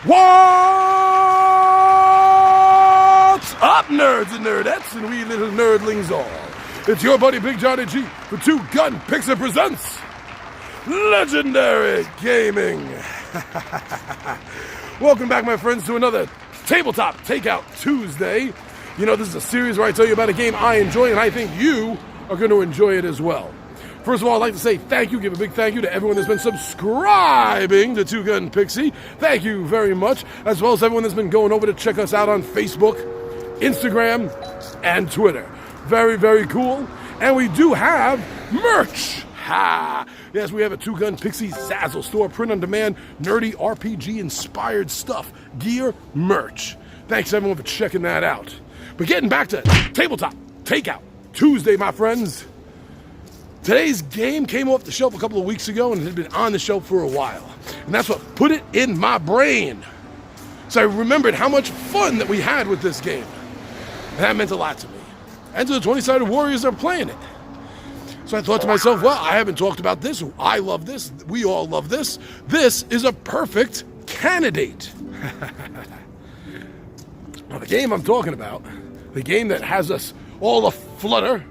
What's up, nerds and nerdettes and wee little nerdlings all? It's your buddy Big Johnny G for Two Gun Pixie presents Legendary Gaming. Welcome back, my friends, to another Tabletop Takeout Tuesday. You know, this is a series where I tell you about a game I enjoy, and I think you are going to enjoy it as well. First of all, I'd like to say thank you, give a big thank you to everyone that's been subscribing to Two Gun Pixie. Thank you very much, as well as everyone that's been going over to check us out on Facebook, Instagram, and Twitter. Very, very cool. And we do have merch. Ha! Yes, we have a Two Gun Pixie Zazzle store, print-on-demand, nerdy RPG-inspired stuff, gear, merch. Thanks, everyone, for checking that out. But getting back to Tabletop Takeout Tuesday, my friends. Today's game came off the shelf a couple of weeks ago and had been on the shelf for a while. And that's what put it in my brain. So I remembered how much fun that we had with this game. And that meant a lot to me. And to the 20-sided warriors that are playing it. So I thought to myself, well, I haven't talked about this. I love this. We all love this. This is a perfect candidate. Now, the game I'm talking about, the game that has us all aflutter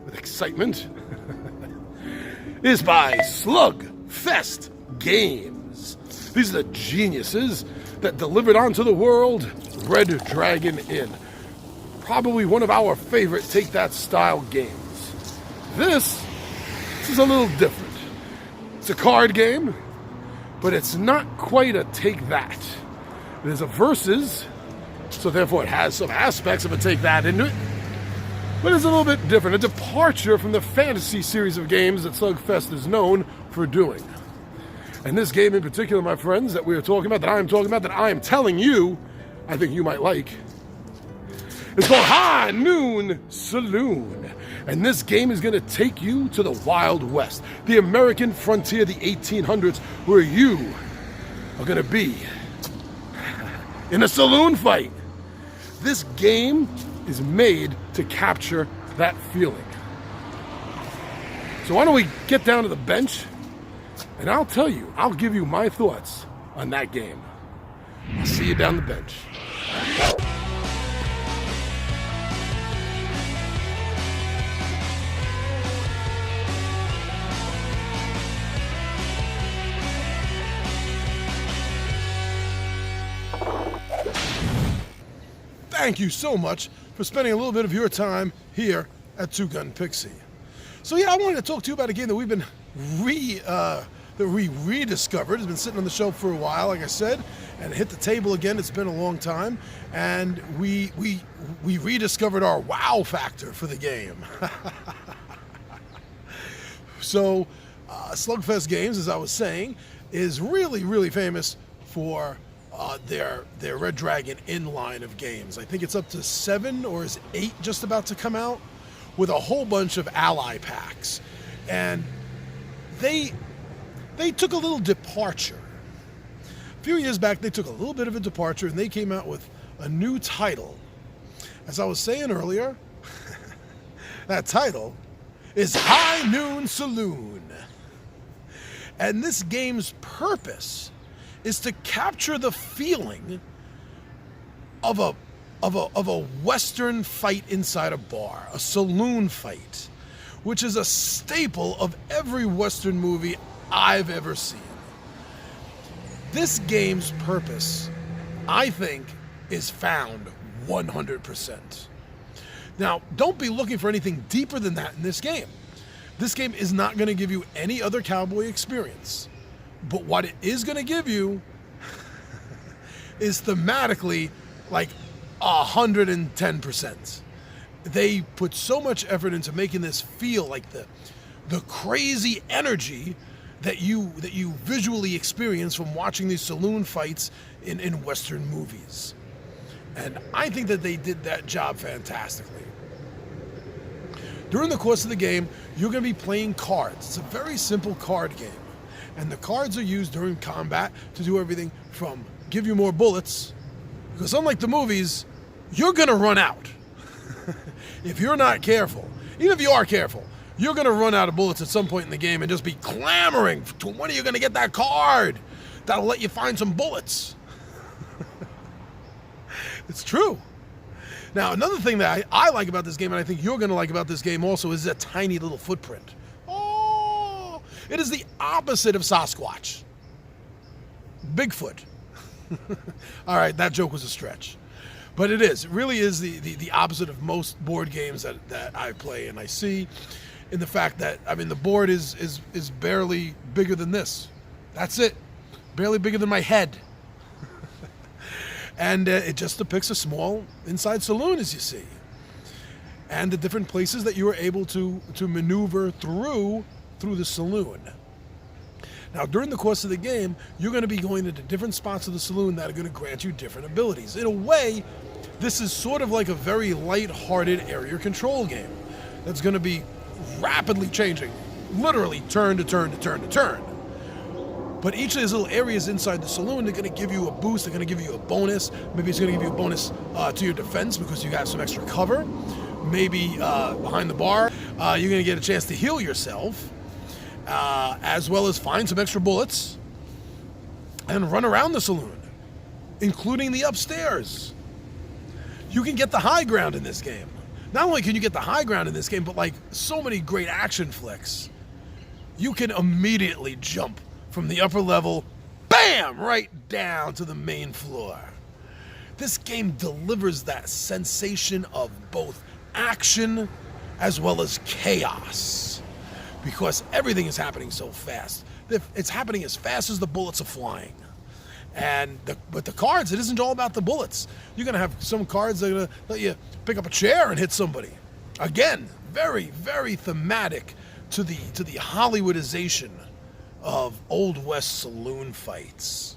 with excitement, is by Slugfest Games. These are the geniuses that delivered onto the world Red Dragon Inn. Probably one of our favorite take-that-style games. This is a little different. It's a card game, but it's not quite a take-that. It is a versus, so therefore it has some aspects of a take-that into it. But it's a little bit different, a departure from the fantasy series of games that Slugfest is known for doing. And this game in particular, my friends, that we are talking about, that I am talking about, that I am telling you, I think you might like, it's called High Noon Saloon. And this game is going to take you to the Wild West, the American frontier, the 1800s, where you are going to be in a saloon fight. This game is made to capture that feeling. So why don't we get down to the bench, and I'll give you my thoughts on that game. I'll see you down the bench. Thank you so much for spending a little bit of your time here at Two Gun Pixie. So yeah, I wanted to talk to you about a game that we've been rediscovered. It's been sitting on the shelf for a while, like I said, and it hit the table again. It's been a long time, and we rediscovered our wow factor for the game. So Slugfest Games, as I was saying, is really, really famous for their Red Dragon Inn line of games. I think it's up to 7 or is 8 just about to come out, with a whole bunch of ally packs. And they took a little departure. A few years back, they took a little bit of a departure, and they came out with a new title. As I was saying earlier, that title is High Noon Saloon. And this game's purpose is to capture the feeling of a Western fight inside a bar, a saloon fight, which is a staple of every Western movie I've ever seen. This game's purpose, I think, is found 100%. Now, don't be looking for anything deeper than that in this game. This game is not going to give you any other cowboy experience. But what it is going to give you is thematically like 110%. They put so much effort into making this feel like the crazy energy that you visually experience from watching these saloon fights in Western movies. And I think that they did that job fantastically. During the course of the game, you're going to be playing cards. It's a very simple card game. And the cards are used during combat to do everything from give you more bullets, because unlike the movies, you're going to run out. If you're not careful, even if you are careful, you're going to run out of bullets at some point in the game and just be clamoring to when are you going to get that card that'll let you find some bullets. It's true. Now, another thing that I like about this game, and I think you're going to like about this game also, is a tiny little footprint. Oh, it is the opposite of Sasquatch. Bigfoot. All right, that joke was a stretch. But it is. It really is the opposite of most board games that I play and I see, in the fact that, I mean, the board is barely bigger than this. That's it. Barely bigger than my head. And it just depicts a small inside saloon, as you see. And the different places that you are able to maneuver through the saloon. Now, during the course of the game, you're going to be going into different spots of the saloon that are going to grant you different abilities. In a way, this is sort of like a very light-hearted area control game that's going to be rapidly changing, literally turn to turn to turn to turn. But each of these little areas inside the saloon, they're going to give you a boost, they're going to give you a bonus. Maybe it's going to give you a bonus to your defense because you got some extra cover. Maybe behind the bar, you're going to get a chance to heal yourself, as well as find some extra bullets and run around the saloon, including the upstairs. You can get the high ground in this game. Not only can you get the high ground in this game, but like so many great action flicks, you can immediately jump from the upper level, bam, right down to the main floor. This game delivers that sensation of both action as well as chaos, because everything is happening so fast. It's happening as fast as the bullets are flying. And with the cards, it isn't all about the bullets. You're going to have some cards that are going to let you pick up a chair and hit somebody. Again, very, very thematic to the Hollywoodization of Old West saloon fights.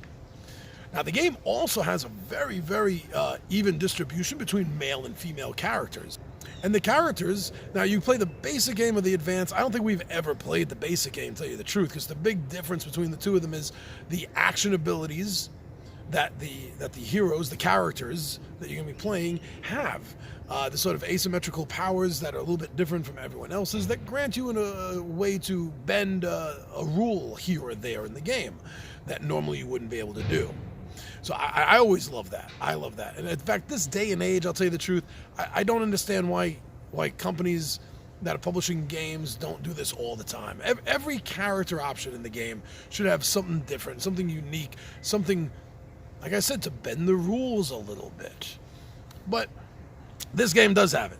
Now, the game also has a very, very even distribution between male and female characters. And the characters, now you play the basic game or the advanced. I don't think we've ever played the basic game, to tell you the truth, because the big difference between the two of them is the action abilities that the heroes, the characters that you're going to be playing have. The sort of asymmetrical powers that are a little bit different from everyone else's that grant you a way to bend a rule here or there in the game that normally you wouldn't be able to do. So I always love that. I love that. And in fact, this day and age, I'll tell you the truth, I don't understand why companies that are publishing games don't do this all the time. Every character option in the game should have something different, something unique, something, like I said, to bend the rules a little bit. But this game does have it.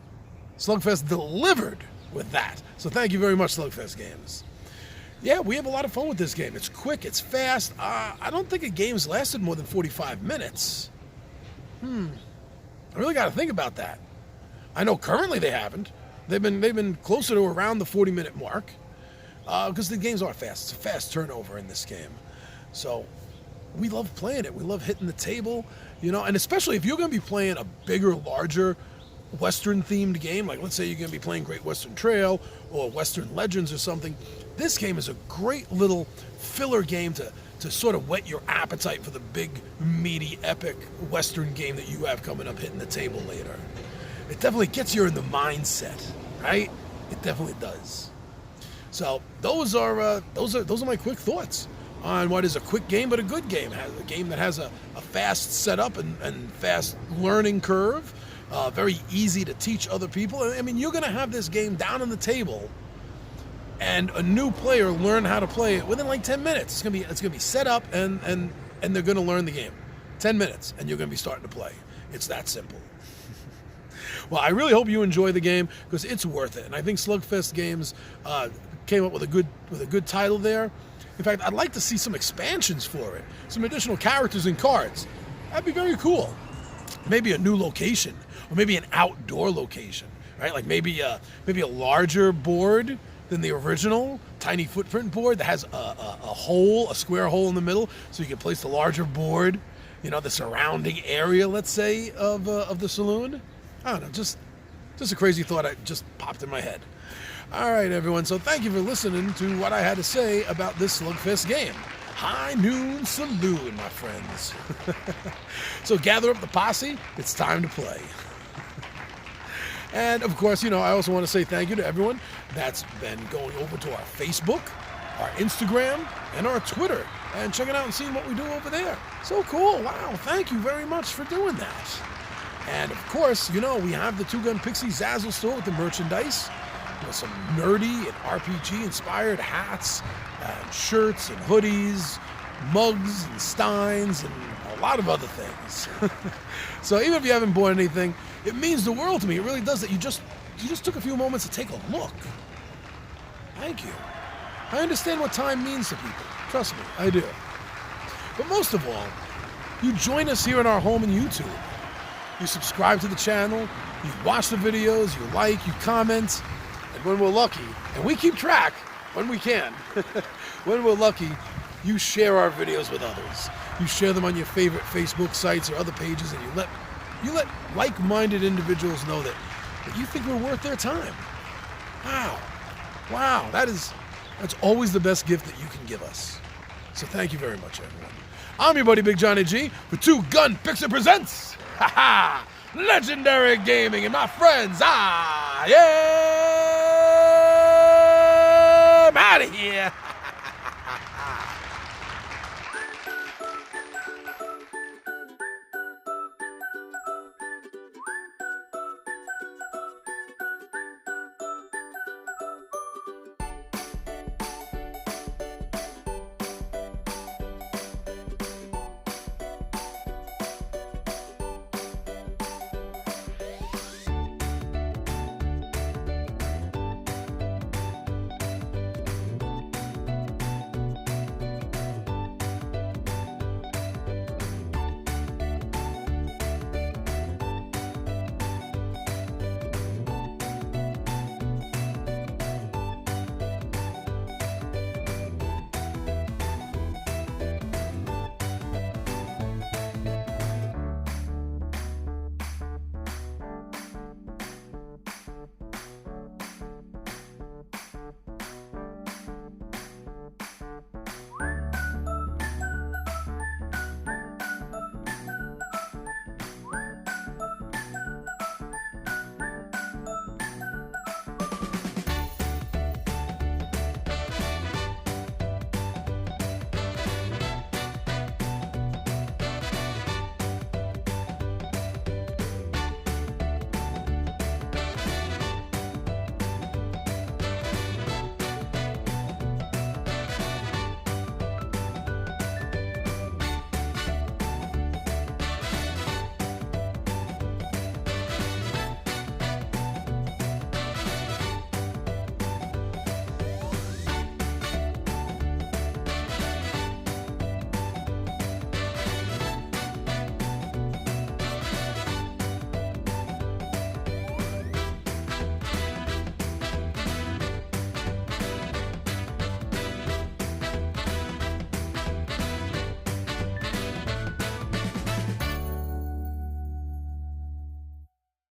Slugfest delivered with that. So thank you very much, Slugfest Games. Yeah, we have a lot of fun with this game. It's quick, it's fast. I don't think a game's lasted more than 45 minutes. I really got to think about that. I know currently they haven't. They've been closer to around the 40-minute mark, because the games are fast. It's a fast turnover in this game. So we love playing it. We love hitting the table, and especially if you're going to be playing a bigger, larger Western-themed game, like let's say you're going to be playing Great Western Trail or Western Legends or something, this game is a great little filler game to sort of whet your appetite for the big, meaty, epic Western game that you have coming up hitting the table later. It definitely gets you in the mindset, right? It definitely does. So those are my quick thoughts on what is a quick game but a good game. A game that has a fast setup and fast learning curve. Very easy to teach other people. I mean, you're going to have this game down on the table, and a new player learn how to play it within like 10 minutes. It's gonna be set up, and they're going to learn the game. 10 minutes, and you're going to be starting to play. It's that simple. Well, I really hope you enjoy the game, because it's worth it. And I think Slugfest Games came up with a good title there. In fact, I'd like to see some expansions for it, some additional characters and cards. That'd be very cool. Maybe a new location, or maybe an outdoor location, right? Like maybe a larger board than the original tiny footprint board that has a square hole in the middle, so you can place the larger board, the surrounding area, let's say, of the saloon. I don't know, just a crazy thought that just popped in my head. All right, everyone, so thank you for listening to what I had to say about this Slugfest game. High Noon Saloon, my friends. So gather up the posse, it's time to play. And of course, I also want to say thank you to everyone that's been going over to our Facebook, our Instagram, and our Twitter, and checking out and seeing what we do over there. So cool. Wow. Thank you very much for doing that. And of course, we have the Two Gun Pixie Zazzle store with the merchandise. Some nerdy and RPG inspired hats and shirts and hoodies, mugs and steins and a lot of other things. So even if you haven't bought anything, it means the world to me. It really does that you just took a few moments to take a look. Thank you. I understand what time means to people. Trust me, I do. But most of all, you join us here in our home in YouTube. You subscribe to the channel, you watch the videos, you like, you comment, and when we're lucky, and we keep track when we can, when we're lucky, you share our videos with others. You share them on your favorite Facebook sites or other pages, and you let like-minded individuals know that you think we're worth their time. Wow, that's always the best gift that you can give us. So thank you very much, everyone. I'm your buddy Big Johnny G with Two Gun Pixie Presents Legendary Gaming, and my friends, I am out of here.